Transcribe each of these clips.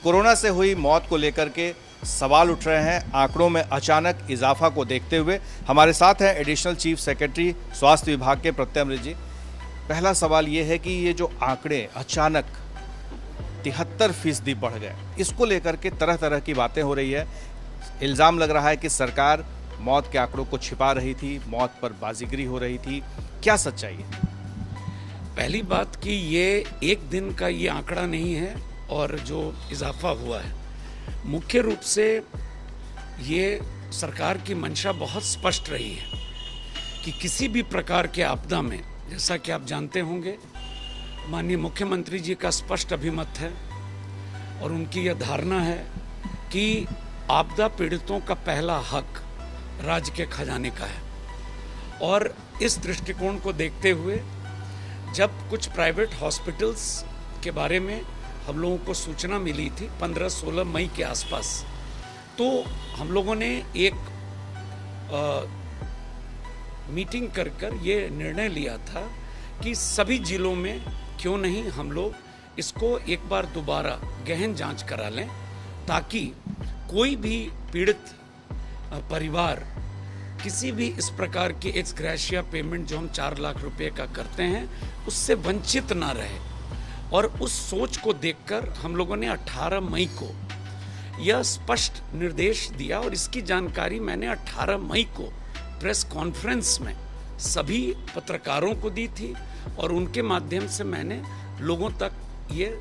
Corona से हुई मौत को लेकर के सवाल उठ रहे हैं। आंकड़ों में अचानक इजाफा को देखते हुए हमारे साथ हैं एडिशनल चीफ सेक्रेटरी स्वास्थ्य विभाग के प्रत्यय अमृत जी। पहला सवाल ये है कि ये जो आंकड़े अचानक 73% बढ़ गए, इसको लेकर के तरह तरह की बातें हो रही है। इल्ज़ाम लग रहा है कि सरकार मौत के आंकड़ों को छिपा रही थी, मौत पर बाजीगरी हो रही थी। क्या सच्चाई है? पहली बात कि ये एक दिन का ये आंकड़ा नहीं है और जो इजाफा हुआ है, मुख्य रूप से ये सरकार की मंशा बहुत स्पष्ट रही है कि किसी भी प्रकार के आपदा में, जैसा कि आप जानते होंगे, माननीय मुख्यमंत्री जी का स्पष्ट अभिमत है और उनकी यह धारणा है कि आपदा पीड़ितों का पहला हक राज्य के खजाने का है। और इस दृष्टिकोण को देखते हुए जब कुछ प्राइवेट हॉस्पिटल्स के बारे में हम लोगों को सूचना मिली थी 15-16 मई के आसपास, तो हम लोगों ने एक मीटिंग कर ये निर्णय लिया था कि सभी जिलों में क्यों नहीं हम लोग इसको एक बार दोबारा गहन जांच करा लें, ताकि कोई भी पीड़ित परिवार किसी भी इस प्रकार की एक्स ग्रेशिया पेमेंट जो हम 4 लाख रुपए का करते हैं उससे वंचित ना रहे। और उस सोच को देखकर हम लोगों ने 18 मई को यह स्पष्ट निर्देश दिया और इसकी जानकारी मैंने 18 मई को प्रेस कॉन्फ्रेंस में सभी पत्रकारों को दी थी और उनके माध्यम से मैंने लोगों तक ये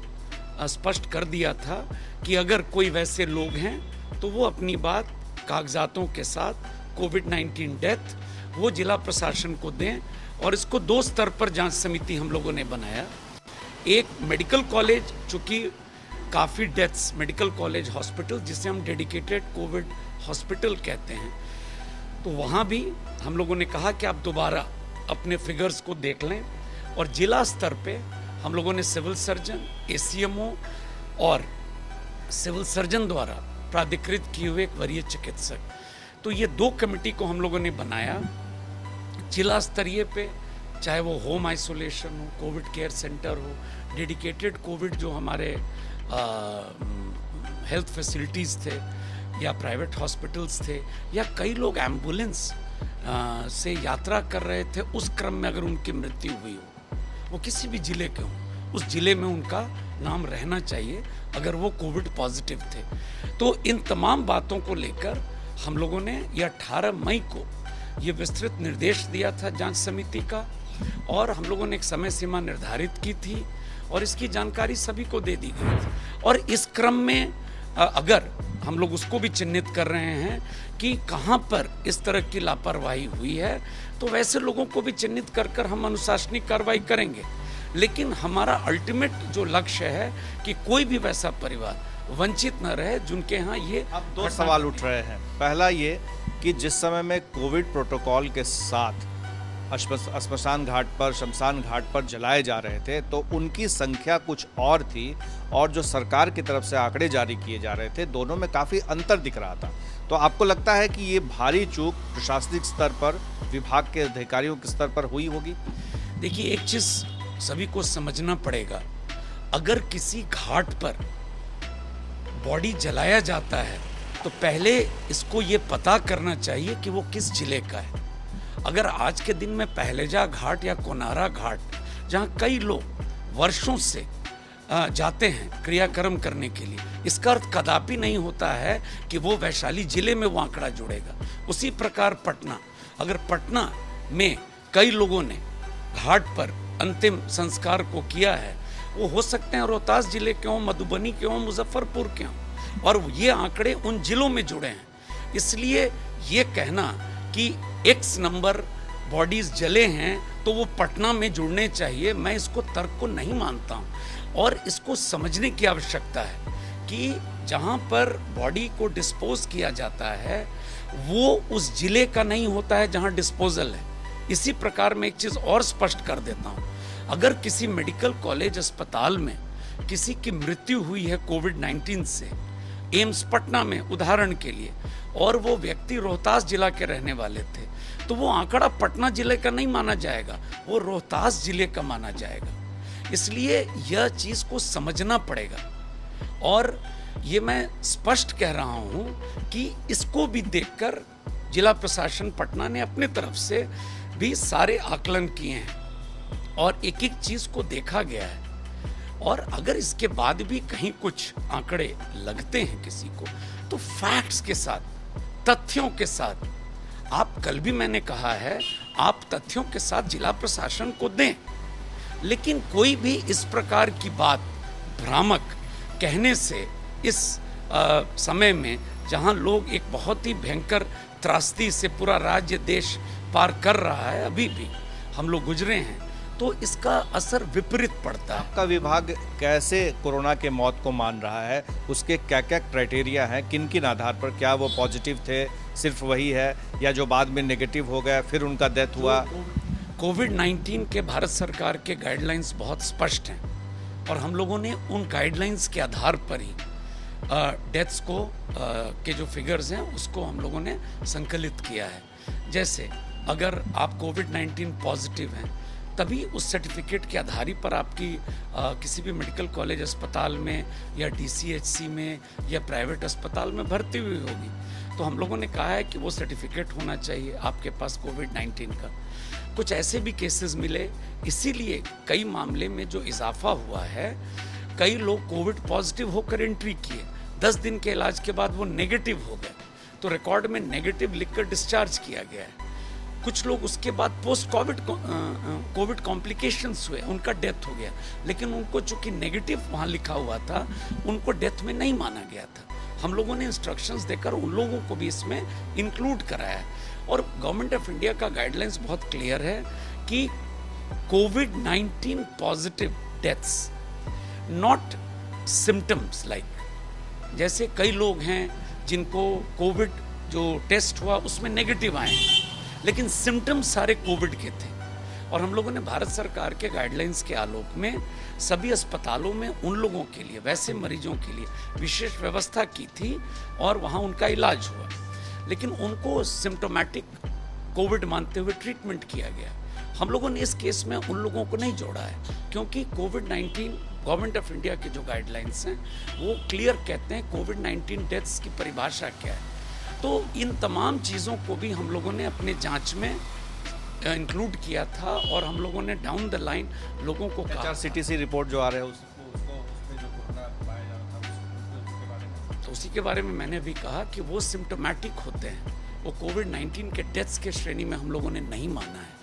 स्पष्ट कर दिया था कि अगर कोई वैसे लोग हैं तो वो अपनी बात कागजातों के साथ कोविड-19 डेथ वो जिला प्रशासन को दें। और इसको 2 स्तर पर जांच समिति हम लोगों ने बनाया। एक मेडिकल कॉलेज, चूँकि काफ़ी डेथ्स मेडिकल कॉलेज हॉस्पिटल, जिसे हम डेडिकेटेड कोविड हॉस्पिटल कहते हैं, तो वहाँ भी हम लोगों ने कहा कि आप दोबारा अपने फिगर्स को देख लें। और जिला स्तर पे हम लोगों ने सिविल सर्जन, ACMO और सिविल सर्जन द्वारा प्राधिकृत किए हुए एक वरीय चिकित्सक, तो ये 2 कमेटी को हम लोगों ने बनाया जिला स्तरीय पे, चाहे वो होम आइसोलेशन हो, कोविड केयर सेंटर हो, डेडिकेटेड कोविड जो हमारे हेल्थ फैसिलिटीज़ थे, या प्राइवेट हॉस्पिटल्स थे, या कई लोग एम्बुलेंस से यात्रा कर रहे थे, उस क्रम में अगर उनकी मृत्यु हुई हो, वो किसी भी जिले के हों, उस जिले में उनका नाम रहना चाहिए अगर वो कोविड पॉजिटिव थे। तो इन तमाम बातों को लेकर हम लोगों ने ये 18 मई को ये विस्तृत निर्देश दिया था जांच समिति का, और हम लोगों ने एक समय सीमा निर्धारित की थी और इसकी जानकारी सभी को दे दी गई थी। और इस क्रम में अगर हम लोग उसको भी चिन्हित कर रहे हैं कि कहाँ पर इस तरह की लापरवाही हुई है, तो वैसे लोगों को भी चिन्हित कर हम अनुशासनिक कार्रवाई करेंगे। लेकिन हमारा अल्टीमेट जो लक्ष्य है कि कोई भी वैसा परिवार वंचित न रहे जिनके यहाँ ये। अब 2 सवाल उठ रहे हैं। पहला ये कि जिस समय में कोविड प्रोटोकॉल के साथ श्मशान घाट पर, शमशान घाट पर जलाए जा रहे थे, तो उनकी संख्या कुछ और थी, और जो सरकार की तरफ से आंकड़े जारी किए जा रहे थे, दोनों में काफ़ी अंतर दिख रहा था। तो आपको लगता है कि ये भारी चूक प्रशासनिक स्तर पर, विभाग के अधिकारियों के स्तर पर हुई होगी? देखिए, एक चीज़ सभी को समझना पड़ेगा, अगर किसी घाट पर बॉडी जलाया जाता है तो पहले इसको ये पता करना चाहिए कि वो किस जिले का है। अगर आज के दिन में पहलेजा घाट या कोनारा घाट, जहाँ कई लोग वर्षों से जाते हैं क्रियाक्रम करने के लिए, इसका अर्थ कदापि नहीं होता है कि वो वैशाली जिले में वो आंकड़ा जुड़ेगा। उसी प्रकार पटना, अगर पटना में कई लोगों ने घाट पर अंतिम संस्कार को किया है, वो हो सकते हैं रोहतास जिले के हों, मधुबनी के हों, मुजफ्फरपुर के हों, और ये आंकड़े उन जिलों में जुड़े हैं। इसलिए ये कहना कि X नंबर बॉडीज जले हैं तो वो पटना में जुड़ने चाहिए, मैं इसको तर्क को नहीं मानता हूँ। और इसको समझने की आवश्यकता है कि जहाँ पर बॉडी को डिस्पोज किया जाता है वो उस जिले का नहीं होता है जहाँ डिस्पोजल है। इसी प्रकार मैं एक चीज़ और स्पष्ट कर देता हूँ, अगर किसी मेडिकल कॉलेज अस्पताल में किसी की मृत्यु हुई है कोविड-19 से, एम्स पटना में उदाहरण के लिए, और वो व्यक्ति रोहतास जिला के रहने वाले थे, तो वो आंकड़ा पटना जिले का नहीं माना जाएगा, वो रोहतास जिले का माना जाएगा। इसलिए यह चीज़ को समझना पड़ेगा और ये मैं स्पष्ट कह रहा हूँ कि इसको भी देखकर जिला प्रशासन पटना ने अपने तरफ से भी सारे आकलन किए हैं और एक एक चीज़ को देखा गया है। और अगर इसके बाद भी कहीं कुछ आंकड़े लगते हैं किसी को, तो फैक्ट्स के साथ, तथ्यों के साथ, आप कल भी मैंने कहा है, आप तथ्यों के साथ जिला प्रशासन को दें। लेकिन कोई भी इस प्रकार की बात भ्रामक कहने से इस समय में जहां लोग एक बहुत ही भयंकर त्रासदी से पूरा राज्य देश पार कर रहा है, अभी भी हम लोग गुजरे हैं, तो इसका असर विपरीत पड़ता है। आपका विभाग कैसे कोरोना के मौत को मान रहा है? उसके क्या क्या क्राइटेरिया हैं? किन किन आधार पर? क्या वो पॉजिटिव थे, सिर्फ वही है, या जो बाद में नेगेटिव हो गया फिर उनका डेथ हुआ? कोविड-19 के भारत सरकार के गाइडलाइंस बहुत स्पष्ट हैं और हम लोगों ने उन गाइडलाइंस के आधार पर ही डेथ्स को के जो फिगर्स हैं उसको हम लोगों ने संकलित किया है। जैसे अगर आप कोविड-19 पॉजिटिव हैं, तभी उस सर्टिफिकेट के आधार पर आपकी किसी भी मेडिकल कॉलेज अस्पताल में या DCHC में या प्राइवेट अस्पताल में भर्ती हुई होगी। तो हम लोगों ने कहा है कि वो सर्टिफिकेट होना चाहिए आपके पास कोविड-19 का। कुछ ऐसे भी केसेस मिले, इसीलिए कई मामले में जो इजाफा हुआ है, कई लोग कोविड पॉजिटिव होकर एंट्री किए, 10 दिन के इलाज के बाद वो नेगेटिव हो गए, तो रिकॉर्ड में नेगेटिव लिखकर डिस्चार्ज किया गया है। कुछ लोग उसके बाद पोस्ट कोविड कॉम्प्लिकेशंस हुए, उनका डेथ हो गया, लेकिन उनको चूंकि नेगेटिव वहाँ लिखा हुआ था, उनको डेथ में नहीं माना गया था। हम लोगों ने इंस्ट्रक्शंस देकर उन लोगों को भी इसमें इंक्लूड कराया है। और गवर्नमेंट ऑफ इंडिया का गाइडलाइंस बहुत क्लियर है कि कोविड-19 positive deaths, not symptoms like, जैसे कई लोग हैं जिनको कोविड जो टेस्ट हुआ उसमें नेगेटिव आए, लेकिन सिम्टम्स सारे कोविड के थे। और हम लोगों ने भारत सरकार के गाइडलाइंस के आलोक में सभी अस्पतालों में उन लोगों के लिए, वैसे मरीजों के लिए विशेष व्यवस्था की थी और वहाँ उनका इलाज हुआ, लेकिन उनको सिम्टोमेटिक कोविड मानते हुए ट्रीटमेंट किया गया। हम लोगों ने इस केस में उन लोगों को नहीं जोड़ा है, क्योंकि कोविड-19 गवर्नमेंट ऑफ इंडिया के जो गाइडलाइंस हैं वो क्लियर कहते हैं कोविड-19 डेथ्स की परिभाषा क्या है। तो इन तमाम चीज़ों को भी हम लोगों ने अपने जांच में इंक्लूड किया था और हम लोगों ने डाउन द लाइन लोगों को कहा। HRCTC रिपोर्ट जो आ रहा है उसमें जो कोरोना पाया जा रहा था उसके बारे में, तो उसी के बारे में मैंने भी कहा कि वो सिम्टोमेटिक होते हैं, वो कोविड-19 के डेथ्स के श्रेणी में हम लोगों ने नहीं माना है।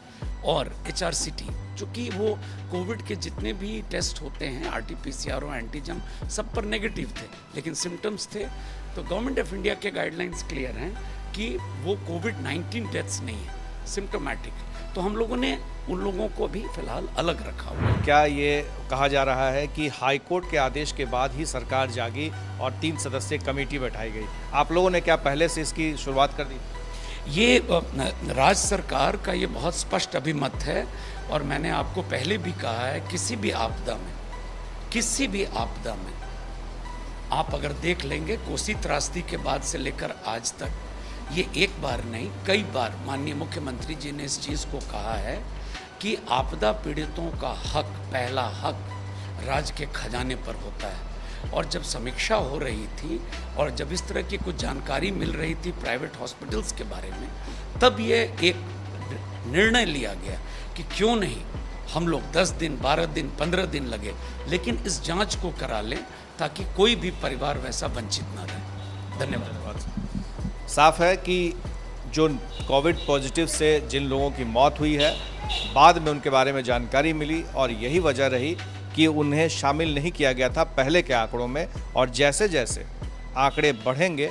और HRCT चूँकि वो कोविड के जितने भी टेस्ट होते हैं, RT-PCR और एंटीजन, सब पर नेगेटिव थे, लेकिन सिम्टम्स थे। तो गवर्नमेंट ऑफ इंडिया के गाइडलाइंस क्लियर हैं कि वो कोविड-19 डेथ्स नहीं है, सिम्टोमेटिक। तो हम लोगों ने उन लोगों को भी फिलहाल अलग रखा हुआ है। क्या ये कहा जा रहा है कि हाई कोर्ट के आदेश के बाद ही सरकार जागी और 3 सदस्यीय कमेटी बैठाई गई? आप लोगों ने क्या पहले से इसकी शुरुआत कर दी? ये राज्य सरकार का ये बहुत स्पष्ट अभिमत है और मैंने आपको पहले भी कहा है, किसी भी आपदा में आप अगर देख लेंगे, कोसी त्रासदी के बाद से लेकर आज तक, ये एक बार नहीं कई बार माननीय मुख्यमंत्री जी ने इस चीज़ को कहा है कि आपदा पीड़ितों का हक, पहला हक राज्य के खजाने पर होता है। और जब समीक्षा हो रही थी और जब इस तरह की कुछ जानकारी मिल रही थी प्राइवेट हॉस्पिटल्स के बारे में, तब ये एक निर्णय लिया गया कि क्यों नहीं हम लोग 10 दिन, 12 दिन, 15 दिन लगे, लेकिन इस जांच को करा लें ताकि कोई भी परिवार वैसा वंचित ना रहे। धन्यवाद। साफ है कि जो कोविड पॉजिटिव से जिन लोगों की मौत हुई है, बाद में उनके बारे में जानकारी मिली और यही वजह रही कि उन्हें शामिल नहीं किया गया था पहले के आंकड़ों में। और जैसे जैसे आंकड़े बढ़ेंगे,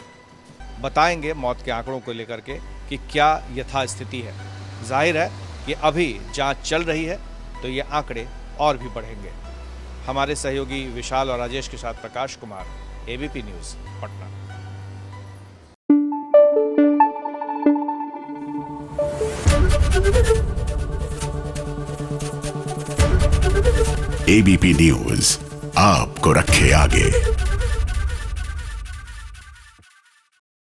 बताएंगे मौत के आंकड़ों को लेकर के कि क्या यथास्थिति है। जाहिर है कि अभी जांच चल रही है तो ये आंकड़े और भी बढ़ेंगे। हमारे सहयोगी विशाल और राजेश के साथ Prakash Kumar, ABP news, Patna. ABP news आपको रखे आगे।